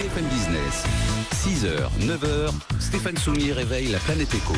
BFM Business, 6h, 9h, Stéphane Soumier réveille la planète éco.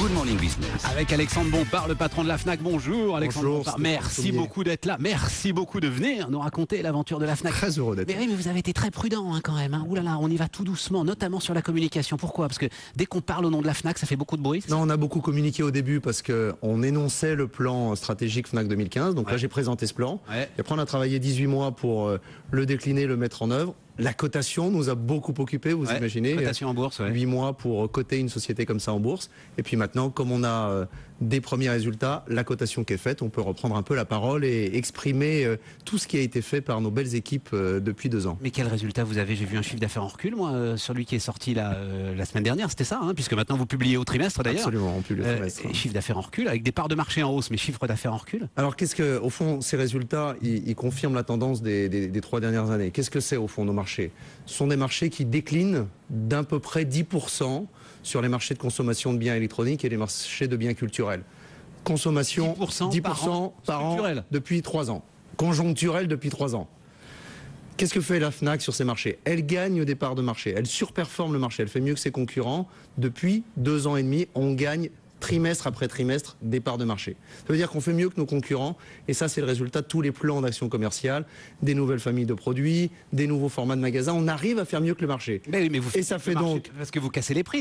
Good Morning Business. Avec Alexandre Bompard, le patron de la FNAC. Bonjour Alexandre Bompard. Merci beaucoup d'être là. Merci beaucoup de venir nous raconter l'aventure de la FNAC. Très heureux d'être là. Mais oui, mais vous avez été très prudent quand même. Ouh là là, on y va tout doucement, notamment sur la communication. Pourquoi? Parce que dès qu'on parle au nom de la FNAC, ça fait beaucoup de bruit. Non, on a beaucoup communiqué au début parce qu'on énonçait le plan stratégique FNAC 2015. Donc là, j'ai présenté ce plan. Et après, on a travaillé 18 mois pour le décliner, le mettre en œuvre. La cotation nous a beaucoup occupé, vous imaginez. Cotation en bourse, 8 mois pour coter une société comme ça en bourse. Et puis maintenant, comme on a des premiers résultats, la cotation qui est faite, on peut reprendre un peu la parole et exprimer tout ce qui a été fait par nos belles équipes depuis 2 ans. Mais quel résultat vous avez? J'ai vu un chiffre d'affaires en recul, moi, celui qui est sorti la semaine dernière, c'était ça, puisque maintenant vous publiez au trimestre d'ailleurs. Absolument, on publie au trimestre. Chiffre d'affaires en recul, avec des parts de marché en hausse, mais chiffre d'affaires en recul. Alors qu'est-ce que, au fond, ces résultats, ils confirment la tendance des 3 dernières années. Qu'est-ce que c'est au fond nos marchés? Ce sont des marchés qui déclinent d'à peu près 10% sur les marchés de consommation de biens électroniques et les marchés de biens culturels. Consommation 10% par an depuis 3 ans. Conjoncturel depuis 3 ans. Qu'est-ce que fait la FNAC sur ces marchés? Elle gagne des parts de marché, elle surperforme le marché, elle fait mieux que ses concurrents. Depuis 2 ans et demi, on gagne trimestre après trimestre des parts de marché. Ça veut dire qu'on fait mieux que nos concurrents et ça c'est le résultat de tous les plans d'action commerciale, des nouvelles familles de produits, des nouveaux formats de magasins. On arrive à faire mieux que le marché. Mais oui, mais vous et ça fait donc parce que vous cassez les prix.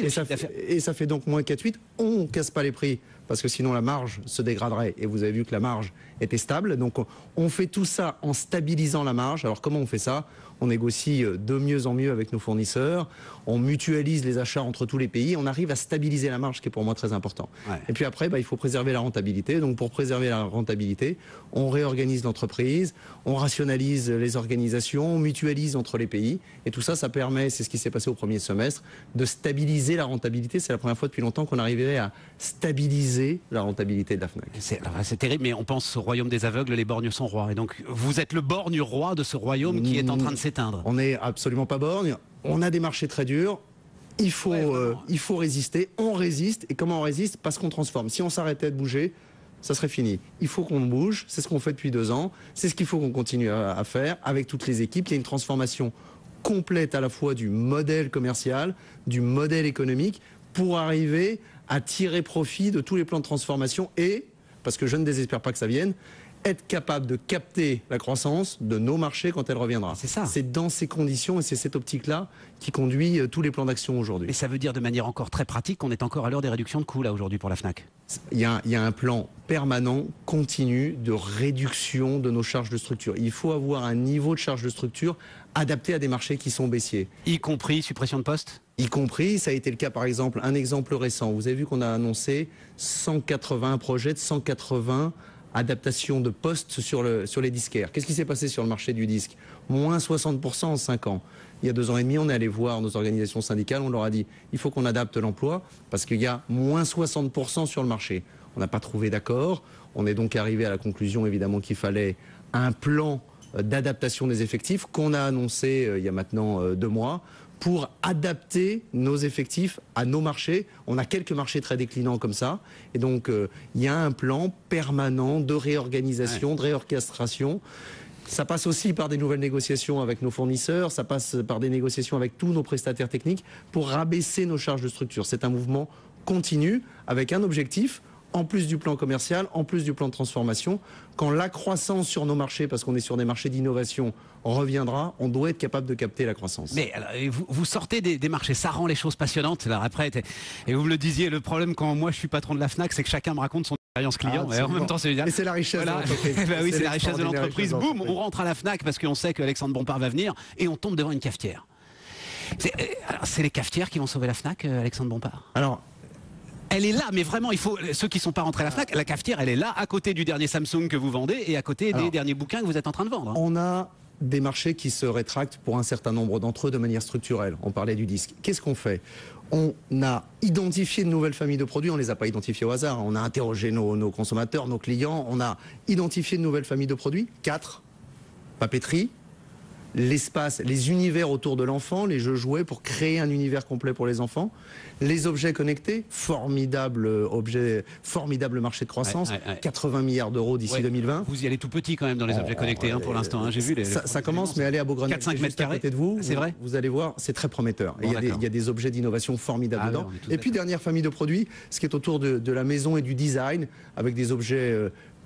Et ça fait donc moins 4,8. On ne casse pas les prix parce que sinon la marge se dégraderait et vous avez vu que la marge était stable. Donc on fait tout ça en stabilisant la marge. Alors comment on fait ça? On négocie de mieux en mieux avec nos fournisseurs, on mutualise les achats entre tous les pays, on arrive à stabiliser la marge, ce qui est pour moi très important. Et puis après, il faut préserver la rentabilité. Donc pour préserver la rentabilité, on réorganise l'entreprise, on rationalise les organisations, on mutualise entre les pays. Et tout ça, ça permet, c'est ce qui s'est passé au premier semestre, de stabiliser la rentabilité. C'est la première fois depuis longtemps qu'on arrivait à stabiliser la rentabilité de la FNAC. C'est terrible, mais on pense au royaume des aveugles, les borgnes sont rois. Et donc vous êtes le borgne roi de ce royaume qui est en train de s'éteindre. On n'est absolument pas borgne. On a des marchés très durs. Il faut résister. On résiste. Et comment on résiste? Parce qu'on transforme. Si on s'arrêtait de bouger, ça serait fini. Il faut qu'on bouge. C'est ce qu'on fait depuis 2 ans. C'est ce qu'il faut qu'on continue à faire avec toutes les équipes. Il y a une transformation complète à la fois du modèle commercial, du modèle économique, pour arriver à tirer profit de tous les plans de transformation et, parce que je ne désespère pas que ça vienne, être capable de capter la croissance de nos marchés quand elle reviendra. C'est ça. C'est dans ces conditions et c'est cette optique-là qui conduit tous les plans d'action aujourd'hui. Et ça veut dire de manière encore très pratique qu'on est encore à l'heure des réductions de coûts là aujourd'hui pour la FNAC. Il y a un plan permanent, continu de réduction de nos charges de structure. Il faut avoir un niveau de charge de structure adapté à des marchés qui sont baissiers. Y compris suppression de postes? Y compris, ça a été le cas par exemple, un exemple récent. Vous avez vu qu'on a annoncé 180 projets de 180 adaptation de postes sur les disquaires. Qu'est-ce qui s'est passé sur le marché du disque? Moins 60% en 5 ans. Il y a 2 ans et demi, on est allé voir nos organisations syndicales, on leur a dit il faut qu'on adapte l'emploi parce qu'il y a moins 60% sur le marché. On n'a pas trouvé d'accord. On est donc arrivé à la conclusion évidemment qu'il fallait un plan d'adaptation des effectifs qu'on a annoncé il y a maintenant 2 mois pour adapter nos effectifs à nos marchés. On a quelques marchés très déclinants comme ça. Et donc, il y a un plan permanent de réorganisation, de réorchestration. Ça passe aussi par des nouvelles négociations avec nos fournisseurs, ça passe par des négociations avec tous nos prestataires techniques pour rabaisser nos charges de structure. C'est un mouvement continu avec un objectif, en plus du plan commercial, en plus du plan de transformation. Quand la croissance sur nos marchés, parce qu'on est sur des marchés d'innovation, reviendra, on doit être capable de capter la croissance. Mais alors, vous sortez des marchés, ça rend les choses passionnantes. Alors après, et vous me le disiez, le problème quand moi je suis patron de la FNAC, c'est que chacun me raconte son expérience client. Et en même temps, c'est génial. Et c'est la richesse de l'entreprise. Oui, c'est la richesse de l'entreprise. Boum, on rentre à la FNAC parce qu'on sait que Alexandre Bompard va venir et on tombe devant une cafetière. C'est les cafetières qui vont sauver la FNAC, Alexandre Bompard? Alors, elle est là, mais vraiment, il faut ceux qui ne sont pas rentrés à la FNAC, la cafetière, elle est là, à côté du dernier Samsung que vous vendez et à côté des derniers bouquins que vous êtes en train de vendre. On a des marchés qui se rétractent pour un certain nombre d'entre eux de manière structurelle. On parlait du disque. Qu'est-ce qu'on fait? On a identifié de nouvelles familles de produits, on ne les a pas identifiées au hasard. On a interrogé nos consommateurs, nos clients, on a identifié de nouvelles familles de produits. 4, papeterie, l'espace, les univers autour de l'enfant, les jeux jouets pour créer un univers complet pour les enfants, les objets connectés, formidable objet, formidable marché de croissance, 80 milliards d'euros d'ici 2020. Vous y allez tout petit quand même dans les objets connectés pour l'instant, hein, j'ai vu. Ça commence, mais allez à Beaugrenelle, 4-5 mètres carrés, de vous, c'est vrai. Vous allez voir, c'est très prometteur. Bon, il y a des objets d'innovation formidables dedans. Et puis dernière famille de produits, ce qui est autour de la maison et du design, avec des objets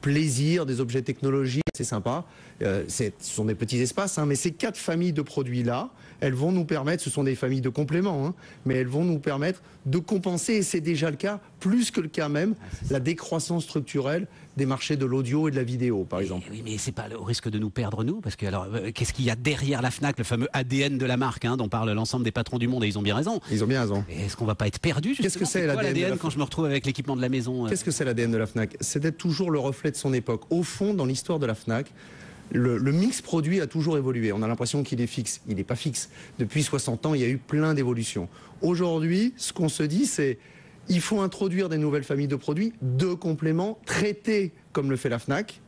plaisir, des objets technologiques, c'est sympa. Ce sont des petits espaces, hein, mais ces 4 familles de produits-là, elles vont nous permettre, ce sont des familles de compléments, hein, mais elles vont nous permettre de compenser, et c'est déjà le cas, plus que le cas même, la décroissance structurelle des marchés de l'audio et de la vidéo, par exemple. Oui, mais c'est pas au risque de nous perdre, nous, parce que alors, qu'est-ce qu'il y a derrière la Fnac, le fameux ADN de la marque, hein, dont parlent l'ensemble des patrons du monde, et ils ont bien raison. Ils ont bien raison. Est-ce qu'on va pas être perdu? Qu'est-ce que c'est l'ADN quand je me retrouve avec l'équipement de la maison? Qu'est-ce que c'est l'ADN de la Fnac? C'est d'être toujours le reflet de son époque. Au fond, dans l'histoire de la Fnac, le mix produit a toujours évolué. On a l'impression qu'il est fixe. Il n'est pas fixe. Depuis 60 ans, il y a eu plein d'évolutions. Aujourd'hui, ce qu'on se dit, c'est il faut introduire des nouvelles familles de produits, de compléments, traités comme le fait la Fnac,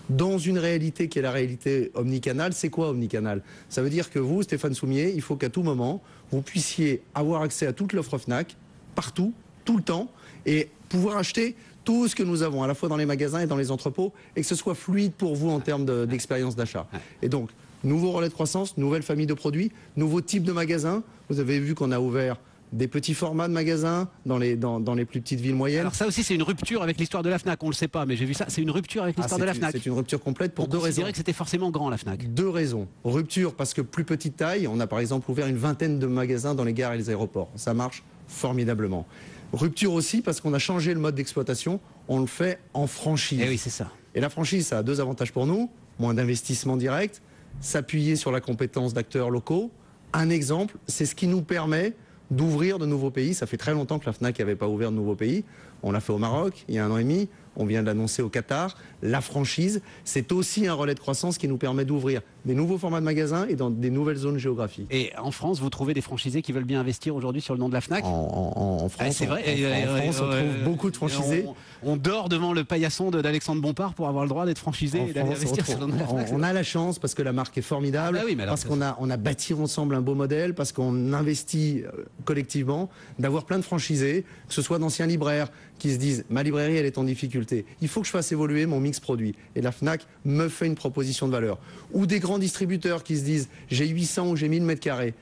dans une réalité qui est la réalité omnicanale. C'est quoi omnicanal? Ça veut dire que vous, Stéphane Soumier, il faut qu'à tout moment, vous puissiez avoir accès à toute l'offre Fnac, partout, tout le temps, et pouvoir acheter tout ce que nous avons, à la fois dans les magasins et dans les entrepôts, et que ce soit fluide pour vous en termes d'expérience d'achat. Et donc, nouveau relais de croissance, nouvelle famille de produits, nouveau type de magasins. Vous avez vu qu'on a ouvert des petits formats de magasins dans les plus petites villes moyennes. Alors ça aussi, c'est une rupture avec l'histoire de la Fnac, on le sait pas, mais j'ai vu ça, c'est une rupture avec l'histoire de la Fnac. C'est une rupture complète pour 2 raisons. On dirait que c'était forcément grand, la Fnac. 2 raisons. Rupture parce que plus petite taille, on a par exemple ouvert une vingtaine de magasins dans les gares et les aéroports. Ça marche formidablement. Rupture aussi parce qu'on a changé le mode d'exploitation, on le fait en franchise. Et oui, c'est ça. Et la franchise, ça a 2 avantages pour nous, moins d'investissement direct, s'appuyer sur la compétence d'acteurs locaux. Un exemple, c'est ce qui nous permet d'ouvrir de nouveaux pays. Ça fait très longtemps que la Fnac n'avait pas ouvert de nouveaux pays. On l'a fait au Maroc, il y a 1 an et demi. On vient de l'annoncer au Qatar. La franchise, c'est aussi un relais de croissance qui nous permet d'ouvrir des nouveaux formats de magasins et dans des nouvelles zones géographiques. Et en France, vous trouvez des franchisés qui veulent bien investir aujourd'hui sur le nom de la Fnac? En France, c'est vrai. En France, on trouve beaucoup de franchisés. On dort devant le paillasson d'Alexandre Bompard pour avoir le droit d'être franchisé et d'aller investir sur le nom de la Fnac. On a la chance parce que la marque est formidable, parce qu'on a bâti ensemble un beau modèle, parce qu'on investit collectivement, d'avoir plein de franchisés, que ce soit d'anciens libraires qui se disent ma librairie elle est en difficulté, il faut que je fasse évoluer mon mix produit, et la Fnac me fait une proposition de valeur, ou des grands distributeurs qui se disent j'ai 800 ou j'ai 1000 mètres carrés,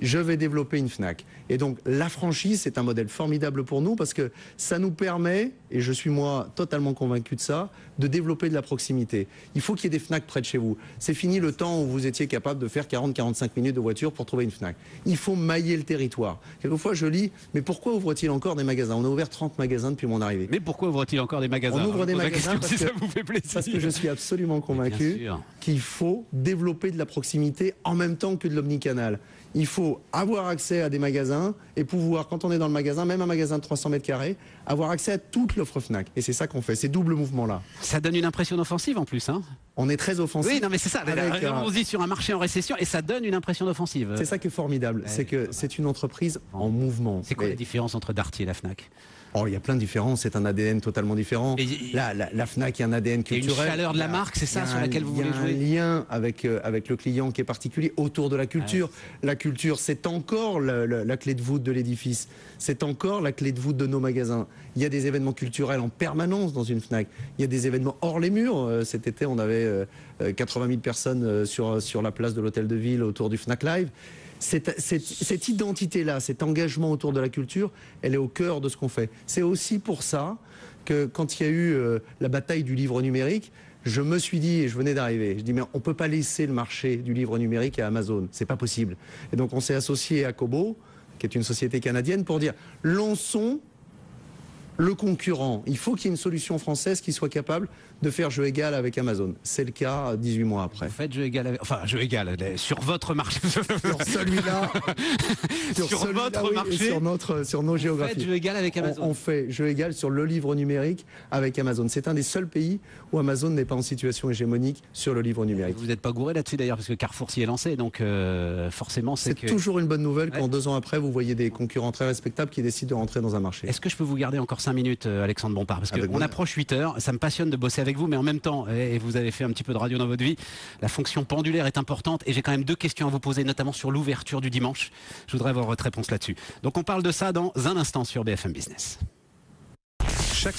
je vais développer une Fnac. Et donc la franchise, c'est un modèle formidable pour nous parce que ça nous permet, et je suis moi totalement convaincu de ça, de développer de la proximité. Il faut qu'il y ait des Fnac près de chez vous. C'est fini le temps où vous étiez capable de faire 40-45 minutes de voiture pour trouver une Fnac. Il faut mailler le territoire. Quelquefois je lis, mais pourquoi ouvre-t-il encore des magasins? On a ouvert 30 magasins depuis mon arrivée. Mais pourquoi ouvre-t-il encore des magasins? On ouvre des magasins si ça vous fait plaisir. Parce que je suis absolument convaincu qu'il faut développer de la proximité en même temps que de l'omnicanal. Il faut avoir accès à des magasins et pouvoir, quand on est dans le magasin, même un magasin de 300 mètres carrés, avoir accès à toute l'offre Fnac. Et c'est ça qu'on fait, ces doubles mouvements-là. Ça donne une impression d'offensive en plus, hein? On est très offensif. Oui, non mais c'est ça. On se dit sur un marché en récession et ça donne une impression d'offensive. C'est ça qui est formidable, c'est que c'est une entreprise en mouvement. C'est quoi la différence entre Darty et la Fnac? Oh, il y a plein de différences, c'est un ADN totalement différent. La Fnac, il y a un ADN culturel. Il y a une chaleur de la marque, c'est ça sur laquelle vous voulez jouer? Il y a un lien avec le client qui est particulier autour de la culture. La culture, c'est encore la clé de voûte de l'édifice. C'est encore la clé de voûte de nos magasins. Il y a des événements culturels en permanence dans une Fnac. Il y a des événements hors les murs. Cet été, on avait 80 000 personnes sur la place de l'Hôtel de Ville autour du Fnac Live. Cette identité-là, cet engagement autour de la culture, elle est au cœur de ce qu'on fait. C'est aussi pour ça que quand il y a eu la bataille du livre numérique, je me suis dit, et je venais d'arriver, je dis mais on ne peut pas laisser le marché du livre numérique à Amazon, c'est pas possible. Et donc on s'est associé à Kobo, qui est une société canadienne, pour dire lançons le concurrent. Il faut qu'il y ait une solution française qui soit capable de faire jeu égal avec Amazon. C'est le cas 18 mois après. Vous faites jeu égal avec... Enfin, jeu égal sur votre marché. Sur celui-là. sur votre marché. Sur nos géographies. Vous faites jeu égal avec Amazon. On fait jeu égal sur le livre numérique avec Amazon. C'est un des seuls pays où Amazon n'est pas en situation hégémonique sur le livre numérique. Vous n'êtes pas gouré là-dessus d'ailleurs, parce que Carrefour s'y est lancé. Donc forcément, c'est toujours une bonne nouvelle quand 2 ans après, vous voyez des concurrents très respectables qui décident de rentrer dans un marché. Est-ce que je peux vous garder encore 5 minutes, Alexandre Bompard, parce qu'on approche 8 heures. Ça me passionne de bosser avec vous, mais en même temps, et vous avez fait un petit peu de radio dans votre vie, la fonction pendulaire est importante. Et j'ai quand même 2 questions à vous poser, notamment sur l'ouverture du dimanche. Je voudrais avoir votre réponse là-dessus. Donc on parle de ça dans un instant sur BFM Business. Chaque